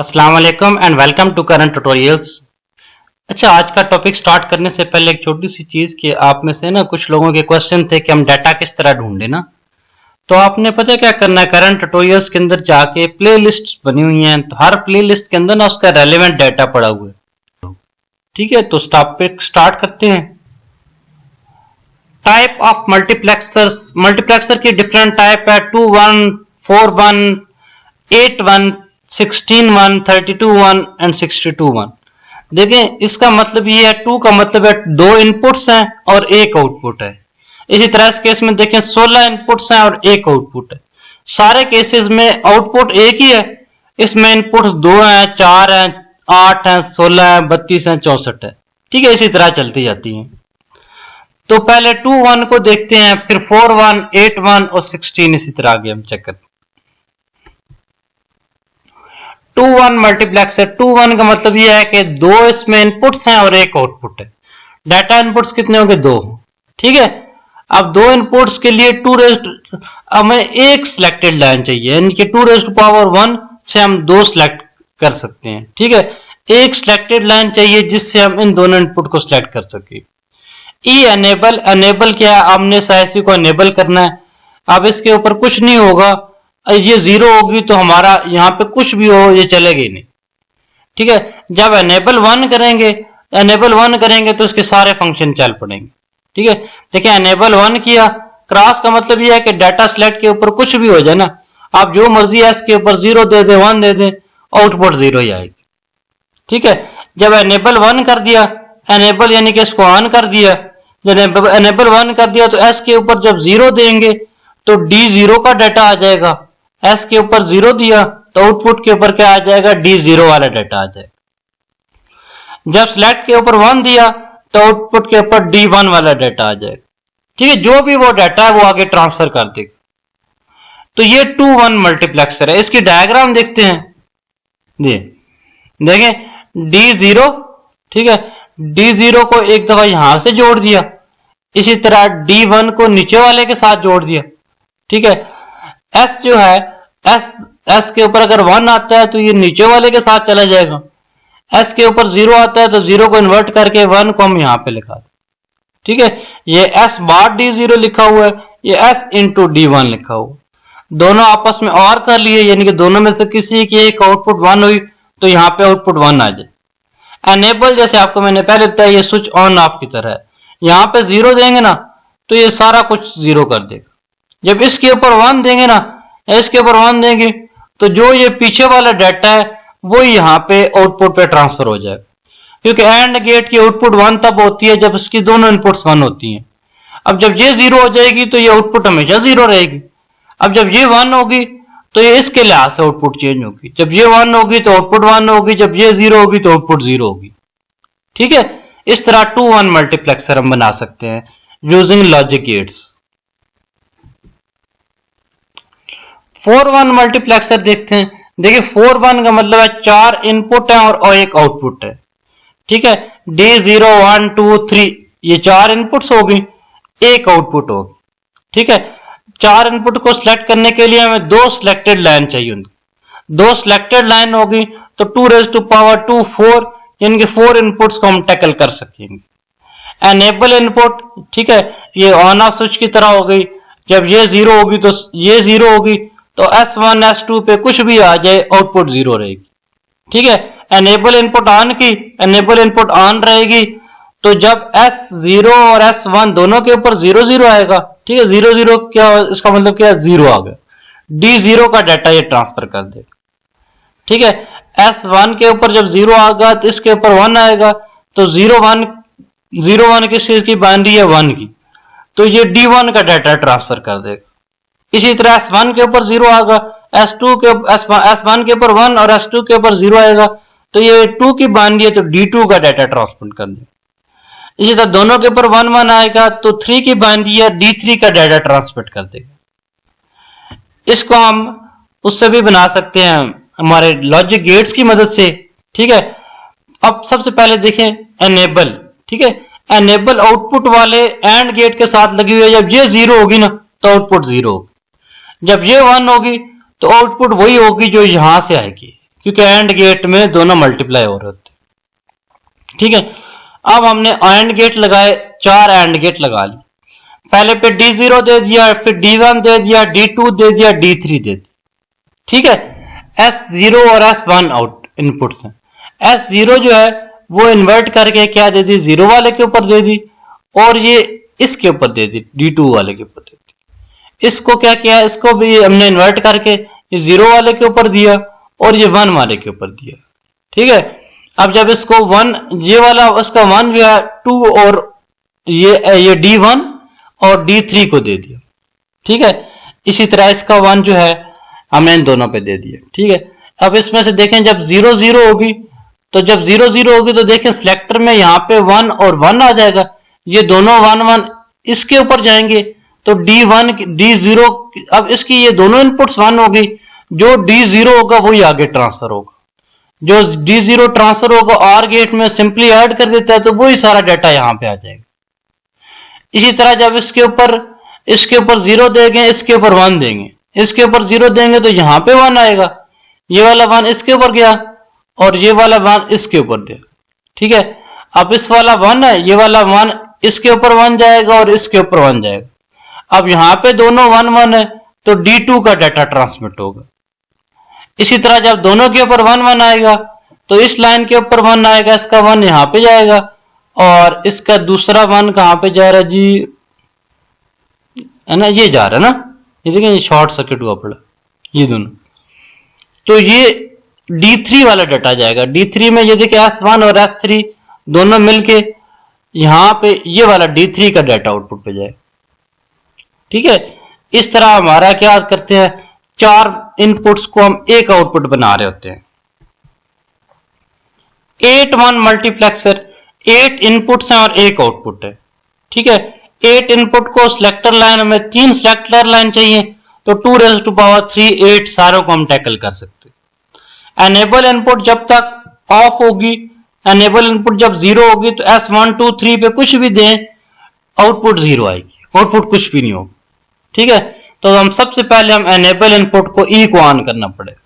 अस्सलाम वालेकुम and welcome to current tutorials. अच्छा, आज का टॉपिक स्टार्ट करने से पहले एक छोटी सी चीज कि आप में से ना कुछ लोगों के क्वेश्चन थे कि हम डाटा किस तरह ढूंढे ना, तो आपने पता क्या करना है, करंट ट्यूटोरियल्स के अंदर जाके प्लेलिस्ट्स बनी हुई हैं, तो हर प्लेलिस्ट के अंदर ना उसका रेलेवेंट डाटा पड़ा हुआ है। ठीक है, तो स्टार्ट करते हैं। टाइप ऑफ मल्टीप्लेक्सर की डिफरेंट टाइप है, 2-1, 4-1, 8-1, 16-1, 32-1 एंड 62-1। देखें, इसका मतलब ये है, 2 का मतलब है 2 इनपुट्स हैं और 1 आउटपुट है। इसी तरह इस केस में देखें 16 इनपुट्स हैं और 1 आउटपुट है। सारे केसेस में आउटपुट एक ही है, इसमें इनपुट्स 2 हैं, 4 हैं, 8 हैं, 16 हैं, 32 हैं, 64 है। ठीक है, इसी तरह चलती जाती हैं। तो पहले 2-1 को देखते हैं, फिर 4-1, 8-1 और 16 इसी तरह आगे हम चेक करते हैं। 2-1 मल्टीप्लेक्सर, 2-1 का मतलब यह है कि 2 इसमें इनपुट्स हैं और 1 आउटपुट है। डाटा इनपुट्स कितने होंगे? 2। ठीक है, अब 2 इनपुट्स के लिए हमें एक सिलेक्टेड लाइन चाहिए, यानी कि 2⁻1 से हम 2 सिलेक्ट कर सकते हैं। ठीक है, एक सिलेक्टेड लाइन चाहिए जिससे हम इन दोनों इनपुट को सिलेक्ट कर सके। एनेबल क्या है? हमने साइसी को एनेबल करना है। अब इसके ऊपर कुछ नहीं होगा, ये 0 होगी तो हमारा यहां पे कुछ भी हो ये चलेगी नहीं। ठीक है, जब एनेबल 1 करेंगे तो इसके सारे फंक्शन चल पड़ेंगे। ठीक है, देखिए एनेबल 1 किया, क्रॉस का मतलब यह है कि डाटा सिलेक्ट के ऊपर कुछ भी हो जाए ना, आप जो मर्जी है इसके ऊपर 0 दे दे, 1 दे दे, आउटपुट 0 ही आएगी। ठीक है, जब एनेबल 1 कर दिया, एनेबल यानी कि इसको ऑन कर दिया, जब एनेबल 1 कर दिया तो एस के ऊपर जब 0 देंगे तो D0 का डाटा आ जाएगा। एस के ऊपर 0 दिया तो आउटपुट के ऊपर क्या आ जाएगा? D0 वाला डाटा आ जाएगा। जब सिलेक्ट के ऊपर 1 दिया तो आउटपुट के ऊपर D1 वाला डाटा आ जाएगा। ठीक है, जो भी वो डाटा है वो आगे ट्रांसफर कर देगा। तो ये 2-1 मल्टीप्लेक्सर है। इसकी डायग्राम देखते हैं। देखें D0, ठीक है, D0 को एक दफा यहां से जोड़ दिया, इसी तरह D1 को नीचे वाले के साथ जोड़ दिया। ठीक है, S जो है, S के ऊपर अगर 1 आता है तो ये नीचे वाले के साथ चला जाएगा। S के ऊपर 0 आता है तो 0 को इन्वर्ट करके 1 को हम यहां पे लिखा दें। ठीक है, ये S बार D0 लिखा हुआ है, ये S इंटू D1 लिखा हुआ। दोनों आपस में और कर लिए, यानी कि दोनों में से किसी की एक आउटपुट 1 हुई तो यहां पे आउटपुट 1 आ जाए। एनेबल जैसे आपको मैंने पहले बताया, ये स्विच ऑन ऑफ की तरह है। यहां पे 0 देंगे ना तो ये सारा कुछ 0 कर देगा। जब इसके ऊपर 1 देंगे ना, इसके ऊपर 1 देंगे तो जो ये पीछे वाला डाटा है वो यहां पे आउटपुट पे ट्रांसफर हो जाएगा, क्योंकि एंड गेट की आउटपुट 1 तब होती है जब इसकी दोनों इनपुट्स 1 होती हैं। अब जब ये 0 हो जाएगी तो ये आउटपुट हमेशा 0 रहेगी। अब जब ये 1 होगी तो ये इसके लिहाज से आउटपुट चेंज होगी। जब ये 1 होगी तो आउटपुट 1 होगी, जब ये 0 होगी तो आउटपुट 0 होगी। ठीक है, इस तरह 2-1 मल्टीप्लेक्सर हम बना सकते हैं यूजिंग लॉजिक गेट्स। 4-1 मल्टीप्लेक्सर देखते हैं। देखिए 4-1 का मतलब है 4 इनपुट है और 1 आउटपुट है। ठीक है, D0, 1, 2, 3 ये 4 इनपुट्स होगी, 1 आउटपुट होगी। ठीक है, 4 इनपुट को सिलेक्ट करने के लिए हमें 2 सिलेक्टेड लाइन चाहिए। 2 सिलेक्टेड लाइन होगी तो 2⁻2 4, यानी कि 4 इनपुट्स को हम टैकल कर सकेंगे। एनेबल इनपुट, ठीक है, ये ऑन ऑफ स्विच की तरह हो गई। जब ये 0 होगी तो ये 0 होगी तो S1 S2 पे कुछ भी आ जाए आउटपुट 0 रहेगी। ठीक है, एनेबल इनपुट ऑन की, एनेबल इनपुट ऑन रहेगी तो जब S0 और S1 दोनों के ऊपर 0-0 आएगा, ठीक है, 0-0 क्या, इसका मतलब क्या है? 0 आ गया। D0 का डाटा ये ट्रांसफर कर देगा। ठीक है, S1 के ऊपर जब 0 आएगा तो इसके ऊपर 1 आएगा तो 0-1 किस चीज की बाइनरी है? 1 की, तो ये D1 का डाटा ट्रांसफर कर देगा। इसी तरह S1 के ऊपर 0 आएगा, S1 के ऊपर 1 और S2 के ऊपर 0 आएगा तो ये 2 की बाइनरी है तो D2 का डाटा ट्रांसफर कर देगा। इसी तरह दोनों के ऊपर 1-1 आएगा तो 3 की बाइनरी है, D3 का डाटा ट्रांसफर कर देगा। इसको हम उससे भी बना सकते हैं हमारे लॉजिक गेट्स की मदद से। ठीक है, अब सबसे पहले देखें एनेबल। ठीक है, एनेबल आउटपुट वाले एंड गेट के साथ लगी हुई है। जब ये 0 होगी ना तो आउटपुट 0 होगी, जब ये 1 होगी तो आउटपुट वही होगी जो यहां से आएगी। क्योंकि एंड गेट में दोनों मल्टीप्लाई हो रहे होते। ठीक है, अब हमने एंड गेट लगाए, 4 एंड गेट लगा लिए। पहले पे D0 दे दिया, फिर D1 दे दिया, D2 दे दिया, D3 दे दिया। ठीक है, S0 और S1 आउट इनपुट्स हैं। S0 जो है वो इन्वर्ट करके क्या दे दी, 0 वाले के ऊपर दे दी, और ये इसके ऊपर दे दी, D2 वाले के ऊपर दे दी। इसको क्या किया, इसको भी हमने इन्वर्ट करके ये 0 वाले के ऊपर दिया और ये 1 वाले के ऊपर दिया। ठीक है, अब जब इसको 1, ये वाला उसका 1 जो है 2 और ये D1 और D3 को दे दिया। ठीक है, इसी तरह इसका 1 जो है हमने इन दोनों पे दे दिया। ठीक है, अब इसमें से देखें जब 0 0 होगी, तो जब 0 0 होगी तो देखें सिलेक्टर में यहाँ पे 1 और 1 आ जाएगा, ये दोनों 1 1 इसके ऊपर जाएंगे, तो D1 D0, अब इसकी ये दोनों इनपुट्स 1 होगी, जो D0 होगा वही आगे ट्रांसफर होगा। जो D0 ट्रांसफर होगा OR गेट में सिंपली ऐड कर देता है, तो वही सारा डाटा यहाँ पे आ जाएगा। इसी तरह जब इसके ऊपर 0 देंगे, इसके ऊपर 1 देंगे, इसके ऊपर 0 देंगे तो यहाँ पे 1 आएगा, ये वाला 1 इसके ऊपर गया और ये वाला 1 इसके ऊपर दिया। ठीक है, अब इस वाला 1 है, ये वाला 1 इसके ऊपर 1 जाएगा और इसके ऊपर 1 जाएगा। अब यहाँ पे दोनों 1 1 है, तो D2 का डाटा ट्रांसमिट होगा। इसी तरह जब दोनों के ऊपर 1 1 आएगा, तो इस लाइन के ऊपर 1 आएगा, इसका 1 यहाँ पे जाएगा और इसका दूसरा 1 कहाँ पे जा रहा है जी, है ना, ये जा रहा है ना, ये देखें, ये शॉर्ट सर्किट हुआ पड़ा, ये दोनों, तो ये D3 वाला डाटा जाएगा। D3 में ये देखिए S1 और S3 दोनों मिलके यहां पे ये वाला D3 का डाटा आउटपुट पे जाएगा। ठीक है, इस तरह हमारा क्या करते हैं, 4 इनपुट्स को हम एक आउटपुट बना रहे होते हैं। 8-1 मल्टीप्लेक्सर, 8 इनपुट्स हैं और एक आउटपुट है। ठीक है, 8 इनपुट को सिलेक्टर लाइन में 3 सिलेक्टर लाइन चाहिए, तो 2⁻3 8 सारों को हम टैकल कर सकते हैं। एनेबल इनपुट जब तक ऑफ होगी, एनेबल इनपुट जब 0 होगी, तो S1 2 3 पे कुछ भी दें, आउटपुट 0 आएगी, आउटपुट कुछ भी नहीं होगा। ठीक है, तो हम सबसे पहले हम एनेबल इनपुट को E को ऑन करना पड़ेगा।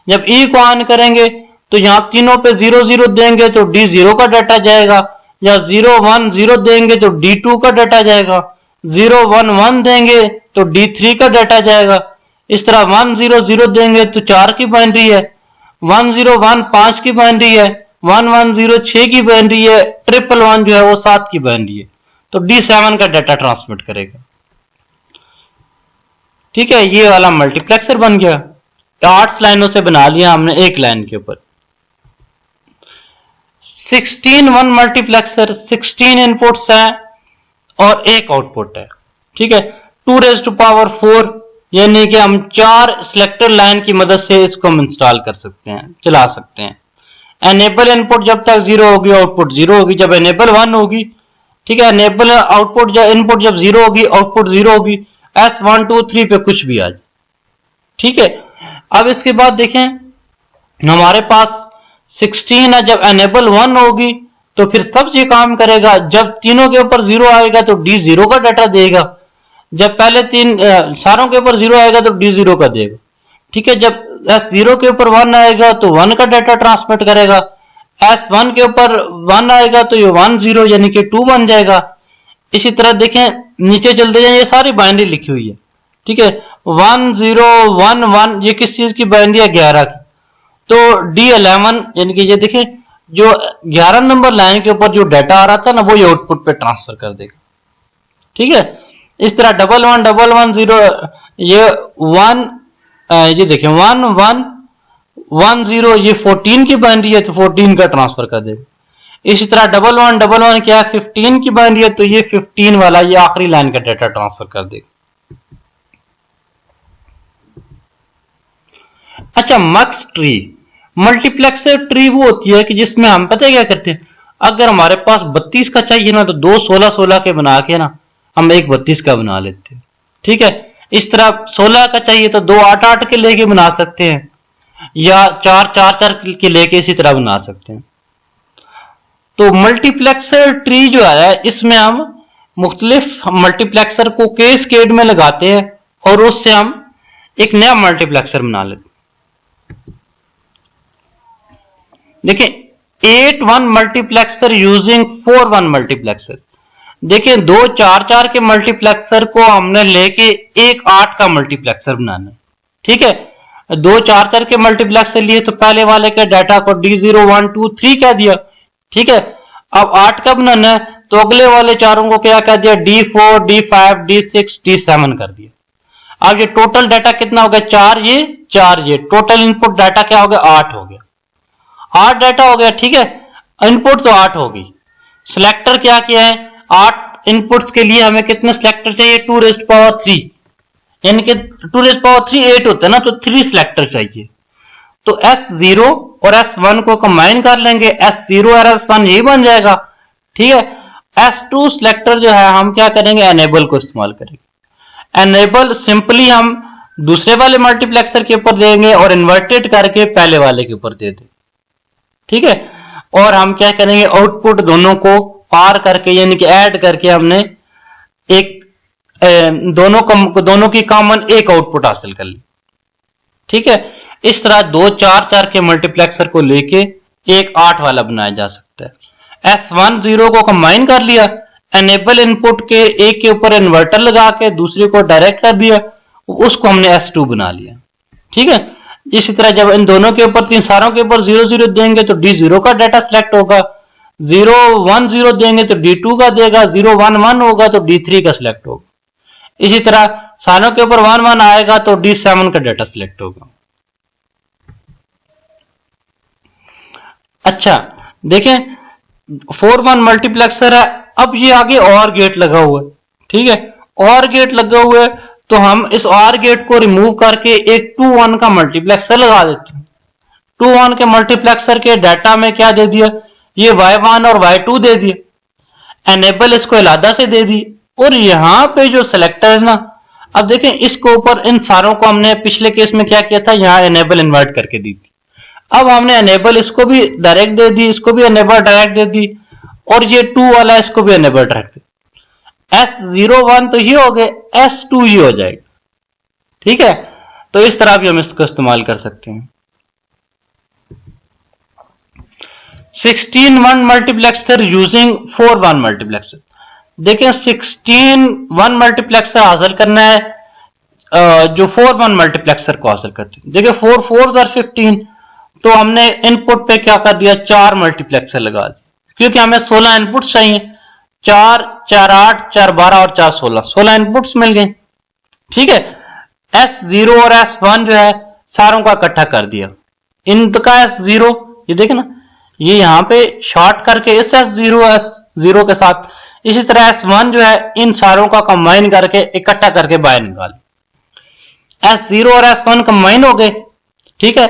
जब E को ऑन करेंगे तो यहां तीनों पे 0 0 देंगे तो D0 का डाटा जाएगा, या 0 1 0 देंगे तो D2 का डाटा जाएगा, 0 1 1 देंगे तो D3 का डाटा जाएगा। इस तरह 1 0 0 देंगे तो 4 की बाइनरी है, 1 0 1 5 की बाइनरी है, 1 1 0 6 की बाइनरी है, 1 1 1 जो है वो 7 की बाइनरी है, तो D7 का डाटा ट्रांसमिट करेगा। ठीक है, ये वाला मल्टीप्लेक्सर बन गया। 8 लाइनों से बना लिया हमने एक लाइन के ऊपर। 16-1 मल्टीप्लेक्सर, 16 इनपुट्स हैं और एक आउटपुट है। ठीक है, 2⁴ यानी कि हम 4 सिलेक्टर लाइन की मदद से इसको हम इंस्टॉल कर सकते हैं, चला सकते हैं। एनेबल इनपुट जब तक 0 होगी, आउटपुट 0 होगी। जब एनेबल 1 होगी, ठीक है, एनेबल आउटपुट जब इनपुट जब 0 होगी, आउटपुट 0 होगी, S1 2 3 पे कुछ भी आ जाए। ठीक है, अब इसके बाद देखें हमारे पास 16 है, जब एनेबल 1 होगी तो फिर सब ये काम करेगा। जब तीनों के ऊपर 0 आएगा तो D0 का डाटा देगा, जब पहले 3 सारों के ऊपर 0 आएगा तो D0 का देगा। ठीक है, जब S0 के ऊपर 1 आएगा तो 1 का डाटा ट्रांसमिट करेगा, S1 के ऊपर 1 आएगा तो ये 1 0 यानी कि 2 बन जाएगा। इसी तरह देखें नीचे चलते जाए, ये सारी बाइनरी लिखी हुई है। ठीक है, 1 0 1 1 ये किस चीज की बाइनरी है, 11 की, तो D11 यानी कि ये देखें जो 11 नंबर लाइन के ऊपर जो डाटा आ रहा था ना, वो ये आउटपुट पे ट्रांसफर कर देगा। ठीक है, इस तरह 1 1 1 1 0 ये 1 ये देखें 1 1 1 0 ये 14 की बाइनरी है, तो 14 का ट्रांसफर कर देगा। इसी तरह 1 1 1 1 क्या है, 15 की बाइनरी है, तो ये 15 वाला ये आखिरी लाइन का डाटा ट्रांसफर कर देगा। अच्छा, मक्स ट्री, मल्टीप्लेक्सर ट्री वो होती है कि जिसमें हम पता है क्या करते हैं, अगर हमारे पास 32 का चाहिए ना, तो 2 16 16 के बना के ना हम एक 32 का बना लेते हैं। ठीक है, इस तरह 16 का चाहिए तो 2 8 8 के लेके बना सकते हैं, या 4 4 4 के लेके इसी तरह बना सकते हैं। तो मल्टीप्लेक्सर ट्री जो है, इसमें हम मुख्तलिफ मल्टीप्लेक्सर को कैस्केड में लगाते हैं और उससे हम एक नया मल्टीप्लेक्सर बना लेते हैं। देखिए 8-1 मल्टीप्लेक्सर यूजिंग 4-1 मल्टीप्लेक्सर। देखिए 2-4-4 के मल्टीप्लेक्सर को हमने लेके एक 8 का मल्टीप्लेक्सर बनाना है। ठीक है, 2-4-4 के मल्टीप्लेक्सर लिए तो पहले वाले के डाटा को D0 1 2 3 कह दिया। ठीक है, अब 8 का बनाना है तो अगले वाले चारों को क्या कह दिया, D4 D5 D6 D7 कर दिया। अब ये टोटल डाटा कितना हो गया, 4 ये टोटल इनपुट डाटा क्या हो गया, 8 हो गया। 8 डाटा हो गया। ठीक है, इनपुट तो 8 होगी। सिलेक्टर क्या किया है, 8 इनपुट्स के लिए हमें कितने सिलेक्टर चाहिए, 2⁻3, यानी कि 2⁻3 8 होता है ना, तो 3 सिलेक्टर चाहिए। तो S0 और S1 को कंबाइन कर लेंगे, S0 और S1 यही बन जाएगा। ठीक है, S2 सिलेक्टर जो है हम क्या करेंगे, एनेबल को इस्तेमाल करेंगे। एनेबल सिंपली हम दूसरे वाले मल्टीप्लेक्सर के ऊपर देंगे और इन्वर्टेड करके पहले वाले के ऊपर दे देंगे। ठीक है, और हम क्या करेंगे, आउटपुट दोनों को पार करके यानी कि ऐड करके हमने एक दोनों की कॉमन एक आउटपुट हासिल कर ली। ठीक है, इस तरह 2-4-4 के मल्टीप्लेक्सर को लेके एक 8 वाला बनाया जा सकता है। S1 0 को कंबाइन कर लिया, एनेबल इनपुट के एक के ऊपर इन्वर्टर लगा के दूसरे को डायरेक्ट कर दिया, उसको हमने S2 बना लिया। ठीक है, इसी तरह जब इन दोनों के ऊपर, तीन सारों के ऊपर 0 0 देंगे तो D0 का डाटा सिलेक्ट होगा, 0 1 0 देंगे तो D2 का देगा, 0 1 1 होगा तो D3 का सिलेक्ट होगा। इसी तरह सारों के ऊपर 1 1 आएगा तो D7 का डाटा सिलेक्ट होगा। अच्छा देखें, 4-1 मल्टीप्लेक्सर है। अब ये आगे और गेट लगा हुआ है। ठीक है, और गेट लगा हुआ है तो हम इस और गेट को रिमूव करके एक 2-1 का मल्टीप्लेक्सर लगा देते हैं। 2-1 के मल्टीप्लेक्सर के डाटा में क्या दे दिया, ये Y1 और Y2 दे दिया, एनेबल इसको अलग से दे दी, और यहां पे जो सिलेक्टर है ना, अब देखें इसको ऊपर इन सारों को हमने पिछले केस में क्या किया था, यहां एनेबल इन्वर्ट करके दी थी। अब हमने एनेबल इसको भी डायरेक्ट दे दी, इसको भी एनेबल डायरेक्ट दे दी, और ये 2 वाला इसको भी एनेबल डायरेक्ट। S01 तो ये हो गए, S2 ये हो जाएगा। ठीक है, तो इस तरह भी हम इसको इस्तेमाल कर सकते हैं। 16-1 मल्टीप्लेक्सर यूजिंग 4-1 मल्टीप्लेक्सर। देखें 16-1 मल्टीप्लेक्सर हासिल करना है जो 4-1 मल्टीप्लेक्सर को हासिल करते हैं। देखिए 4 4s are 15, तो हमने इनपुट पे क्या कर दिया, 4 मल्टीप्लेक्सर लगा दिया, क्योंकि हमें 16 इनपुट्स चाहिए, 4 4 8 4 12 और 4 16 इनपुट्स मिल गए। ठीक है, S0 और S1 जो है सारों का इकट्ठा कर दिया, इनका S0 ये देखे ना, ये यहां पे शॉर्ट करके इस S0 के साथ, इसी तरह S1 जो है इन सारों का कंबाइन करके इकट्ठा करके बाहर निकाल। S0 और S1 कंबाइन हो गए। ठीक है,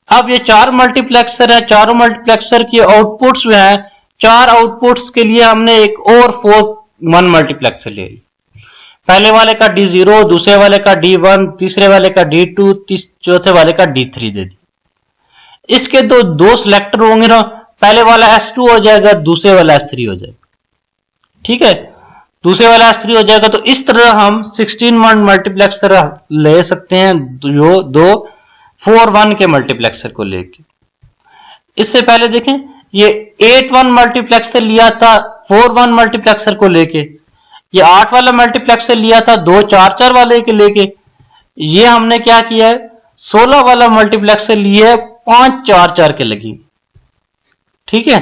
अब ये 4 मल्टीप्लेक्सर है, चारों मल्टीप्लेक्सर की आउटपुट्स जो है, 4 आउटपुट्स के लिए हमने एक और 4-1 मल्टीप्लेक्सर ले लिया। पहले वाले का D0, दूसरे वाले का D1, तीसरे वाले का D2, चौथे वाले का D3 दे दी। इसके तो 2 सिलेक्टर होंगे ना, पहले वाला S2 हो जाएगा, दूसरे वाला S3 हो जाएगा। ठीक है, दूसरे वाला S3 हो जाएगा। तो इस तरह हम 16-1 मल्टीप्लेक्सर ले सकते हैं, जो 2 4-1 के मल्टीप्लेक्सर को लेके। इससे पहले देखें, ये 8-1 मल्टीप्लेक्सर लिया था 4-1 मल्टीप्लेक्सर को लेके, ये 8 वाला मल्टीप्लेक्सर लिया था 2-4-4 वाले के लेके। ये हमने क्या किया है, 16 वाला मल्टीप्लेक्सर लिया है 5-4-4 के लगी। ठीक है,